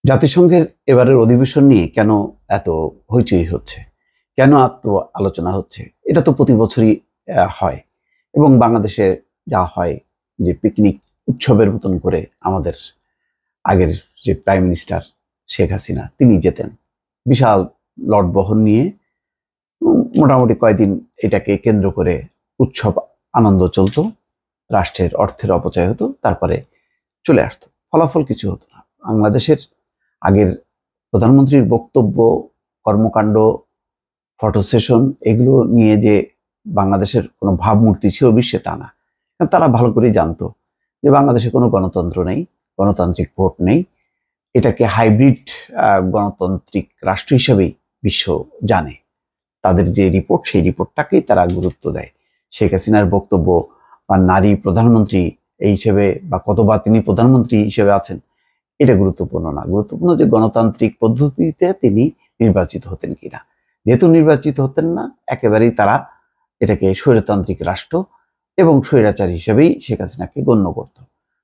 জাতিসংঘের এবারের অধিবেশন নিয়ে কেন এত হইচই হচ্ছে, কেন এত আলোচনা হচ্ছে? এটা তো প্রতি বছরই হয় এবং বাংলাদেশে যা হয় যে পিকনিক উৎসবের মতন করে আমাদের আগের যে প্রাইম মিনিস্টার শেখ হাসিনা তিনি যেতেন বিশাল লট বহন নিয়ে। মোটামুটি কয়েকদিন এটাকে কেন্দ্র করে উৎসব আনন্দ চলতো, রাষ্ট্রের অর্থের অপচয় হতো, তারপরে চলে আসতো, ফলাফল কিছু হতো না। বাংলাদেশের আগের প্রধানমন্ত্রীর বক্তব্য, কর্মকাণ্ড, ফটো সেশন এগুলো নিয়ে যে বাংলাদেশের কোনো ভাবমূর্তি ছিল বিশ্বে তা না। কারণ তারা ভালো করেই জানতো যে বাংলাদেশে কোনো গণতন্ত্র নেই, গণতান্ত্রিক ভোট নেই, এটাকে হাইব্রিড গণতান্ত্রিক রাষ্ট্র হিসেবেই বিশ্ব জানে। তাদের যে রিপোর্ট সেই রিপোর্টটাকেই তারা গুরুত্ব দেয়। শেখ হাসিনার বক্তব্য বা নারী প্রধানমন্ত্রী এই হিসেবে বা কতবার তিনি প্রধানমন্ত্রী হিসেবে আছেন এটা গুরুত্বপূর্ণ না। গুরুত্বপূর্ণ যে গণতান্ত্রিক পদ্ধতিতে তিনি নির্বাচিত হতেন কিনা। যেহেতু নির্বাচিত হতেন না, একেবারেই তারা এটাকে স্বৈরতান্ত্রিক রাষ্ট্র এবং স্বৈরাচার হিসেবেই শেখ হাসিনাকে গণ্য করত,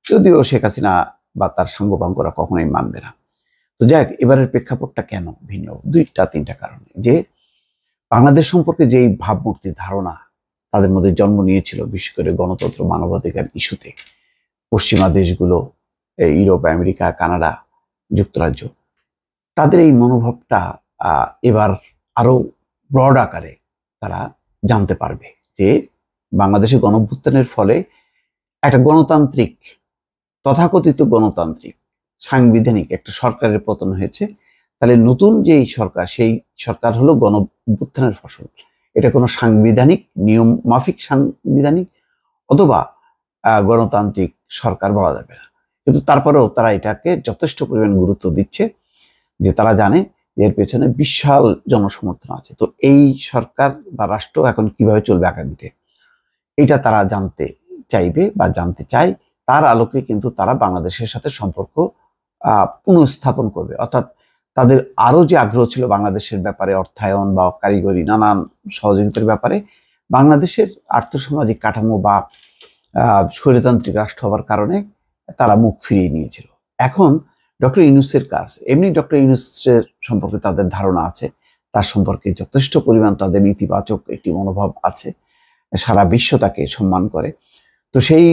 যদিও শেখ হাসিনা বা তার সাঙ্গপাঙ্গরা কখনোই মানবে না। তো যাই হোক, এবারের প্রেক্ষাপটটা কেন ভিন্ন? দুইটা তিনটা কারণে। যে বাংলাদেশ সম্পর্কে যেই ভাবমূর্তি ধারণা তাদের মধ্যে জন্ম নিয়েছিল, বিশেষ করে গণতন্ত্র মানবাধিকার ইস্যুতে, পশ্চিমা দেশগুলো, ইউরোপ, আমেরিকা, কানাডা, যুক্তরাজ্য, তাদের এই মনোভাবটা এবার আরো ব্রড আকারে তারা জানতে পারবে যে বাংলাদেশে গণঅভ্যুত্থানের ফলে একটা গণতান্ত্রিক, তথাকথিত গণতান্ত্রিক সাংবিধানিক একটা সরকারের পতন হয়েছে। তাহলে নতুন যেই সরকার, সেই সরকার হলো গণঅভ্যুত্থানের ফসল। এটা কোনো সাংবিধানিক নিয়ম মাফিক সাংবিধানিক অথবা গণতান্ত্রিক সরকার বলা যাবে না। কিন্তু তারপরেও তারা এটাকে যথেষ্ট পরিমাণ গুরুত্ব দিচ্ছে, যে তারা জানে এর পেছনে বিশাল জনসমর্থন আছে। তো এই সরকার বা রাষ্ট্র এখন কিভাবে চলবে আগামীতে, এটা তারা জানতে চাইবে বা জানতে চায়। তার আলোকে কিন্তু তারা বাংলাদেশের সাথে সম্পর্ক পুনঃস্থাপন করবে। অর্থাৎ তাদের আরো যে আগ্রহ ছিল বাংলাদেশের ব্যাপারে, অর্থায়ন বা কারিগরি নানান সহযোগিতার ব্যাপারে, বাংলাদেশের আর্থসামাজিক কাঠামো বা স্বৈরতান্ত্রিক রাষ্ট্র হওয়ার কারণে তারা মুখ ফিরিয়ে নিয়েছিল। এখন ডক্টর ইউনূসের কাজ, এমনি ডক্টর ইউনূসের সম্পর্কে তাদের ধারণা আছে, তার সম্পর্কে যথেষ্ট পরিমাণ তাদের ইতিবাচক একটি মনোভাব আছে, সারা বিশ্ব তাকে সম্মান করে। তো সেই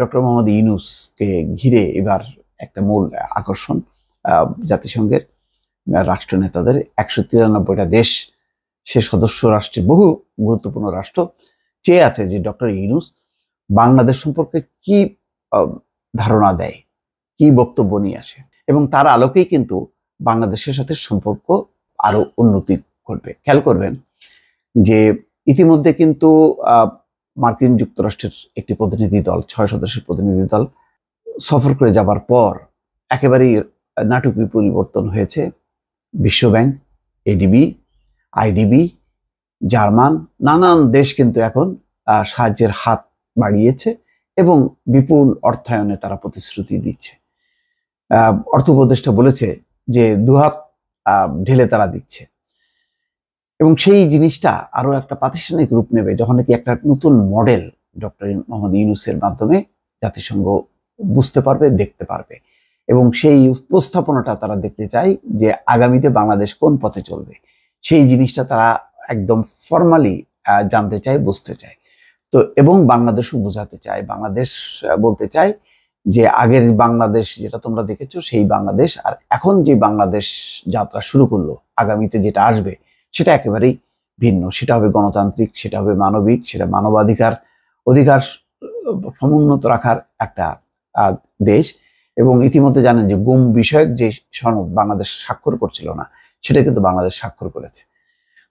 ডক্টর মোহাম্মদ ইউনূসকে ঘিরে এবার একটা মূল আকর্ষণ জাতিসংঘের রাষ্ট্রনেতাদের। 193টা দেশ, সে সদস্য রাষ্ট্রের বহু গুরুত্বপূর্ণ রাষ্ট্র চেয়ে আছে যে ডক্টর ইউনূস বাংলাদেশ সম্পর্কে কি ধারণা দেয়, কি বক্তব্য নিয়ে আসে, এবং তার আলোকেই কিন্তু বাংলাদেশের সাথে সম্পর্ক আরো উন্নতি করবে। খেয়াল করবেন যে ইতিমধ্যে কিন্তু মার্কিন যুক্তরাষ্ট্রের একটি প্রতিনিধি দল, 6 সদস্যের প্রতিনিধি দল সফর করে যাবার পর একেবারেই নাটকীয় পরিবর্তন হয়েছে। বিশ্বব্যাংক, এডিবি, আইডিবি, জার্মান, নানান দেশ কিন্তু এখন সাহায্যের হাত বাড়িয়েছে এবং বিপুল অর্থায়নে তারা প্রতিশ্রুতি দিচ্ছে। অর্থ উপদেষ্টা বলেছে যে দুহাত ঢেলে তারা দিচ্ছে, এবং সেই জিনিসটা আরো একটা প্রাতিষ্ঠানিক রূপ নেবে যখন নাকি একটা নতুন মডেল ডক্টর মোহাম্মদ ইউনূসের মাধ্যমে জাতিসংঘ বুঝতে পারবে, দেখতে পারবে, এবং সেই উপস্থাপনাটা তারা দেখতে চায় যে আগামীতে বাংলাদেশ কোন পথে চলবে। সেই জিনিসটা তারা একদম ফর্মালি জানতে চায়, বুঝতে চায়। তো এবং বাংলাদেশও বোঝাতে চায়, বাংলাদেশ বলতে চায় যে আগের বাংলাদেশ যেটা তোমরা দেখেছো সেই বাংলাদেশ আর এখন যে বাংলাদেশ যাত্রা শুরু করলো, আগামীতে যেটা আসবে সেটা একেবারেই ভিন্ন। সেটা হবে গণতান্ত্রিক, সেটা হবে মানবিক, সেটা মানবাধিকার অধিকার সমুন্নত রাখার একটা দেশ। এবং ইতিমধ্যে জানেন যে গুম বিষয়ক যে সনদ বাংলাদেশ স্বাক্ষর করছিল না, সেটা কিন্তু বাংলাদেশ স্বাক্ষর করেছে।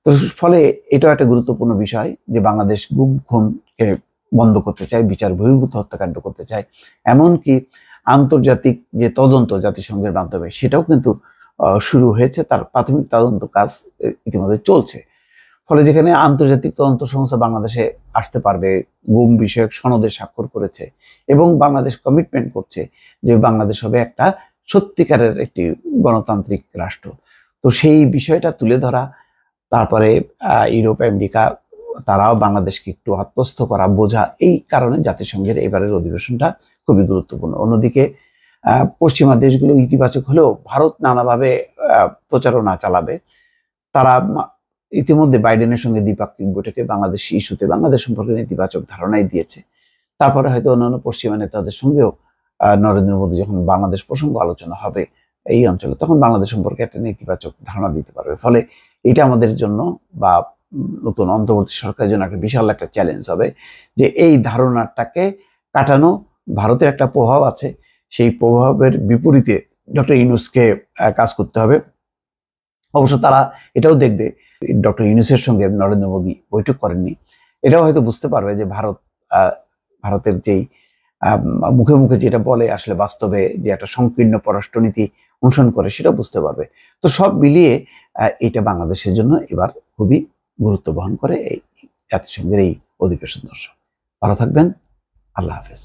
তো ফলে এটাও একটা গুরুত্বপূর্ণ বিষয় যে বাংলাদেশ গুম খুনকে বন্ধ করতে চায়, বিচার বহির্ভূত হত্যাকাণ্ড করতে চায়। এমনকি আন্তর্জাতিক যে তদন্ত জাতিসংঘের মাধ্যমে সেটাও কিন্তু শুরু হয়েছে, তার প্রাথমিক তদন্ত কাজ ইতিমধ্যে চলছে। ফলে যেখানে আন্তর্জাতিক তদন্ত সংস্থা বাংলাদেশে আসতে পারবে, গুম বিষয়ক সনদে স্বাক্ষর করেছে এবং বাংলাদেশ কমিটমেন্ট করছে যে বাংলাদেশ হবে একটা সত্যিকারের একটি গণতান্ত্রিক রাষ্ট্র। তো সেই বিষয়টা তুলে ধরা, তারপরে ইউরোপ, আমেরিকা তারাও বাংলাদেশকে একটু আত্মস্থ করা, বোঝা, এই কারণে জাতিসংঘের এবারের অধিবেশনটা খুবই গুরুত্বপূর্ণ। অন্যদিকে পশ্চিমা দেশগুলো ইতিবাচক হলেও ভারত নানাভাবে প্রচারণা চালাবে। তারা ইতিমধ্যে বাইডেনের সঙ্গে দ্বিপাক্ষিক বৈঠকে বাংলাদেশ ইস্যুতে বাংলাদেশ সম্পর্কে নেতিবাচক ধারণাই দিয়েছে। তারপরে হয়তো অন্যান্য পশ্চিমা নেতাদের সঙ্গেও নরেন্দ্র মোদী যখন বাংলাদেশ প্রসঙ্গ আলোচনা হবে এই অঞ্চলে, তখন বাংলাদেশ সম্পর্কে একটা নেতিবাচক ধারণা দিতে পারবে। ফলে এটা আমাদের জন্য বা নতুন অন্তর্বর্তী সরকারের জন্য একটা বিশাল একটা চ্যালেঞ্জ হবে যে এই ধারণাটাকে কাটানো। ভারতের একটা প্রভাব আছে, সেই প্রভাবের বিপরীতে ডক্টর ইউনূসকে কাজ করতে হবে। অবশ্য তারা এটাও দেখবে, ডক্টর ইউনূসের সঙ্গে নরেন্দ্র মোদী বৈঠক করেননি, এটাও হয়তো বুঝতে পারবে যে ভারতের যেই মুখে মুখে যেটা বলে আসলে বাস্তবে যে একটা সংকীর্ণ পররাষ্ট্রনীতি অনুসরণ করে সেটা বুঝতে পারবে। তো সব মিলিয়ে এটা বাংলাদেশের জন্য এবার খুবই গুরুত্ব বহন করে এই জাতিসংঘের এই অধিবেশন। দর্শক ভালো থাকবেন, আল্লাহ হাফেজ।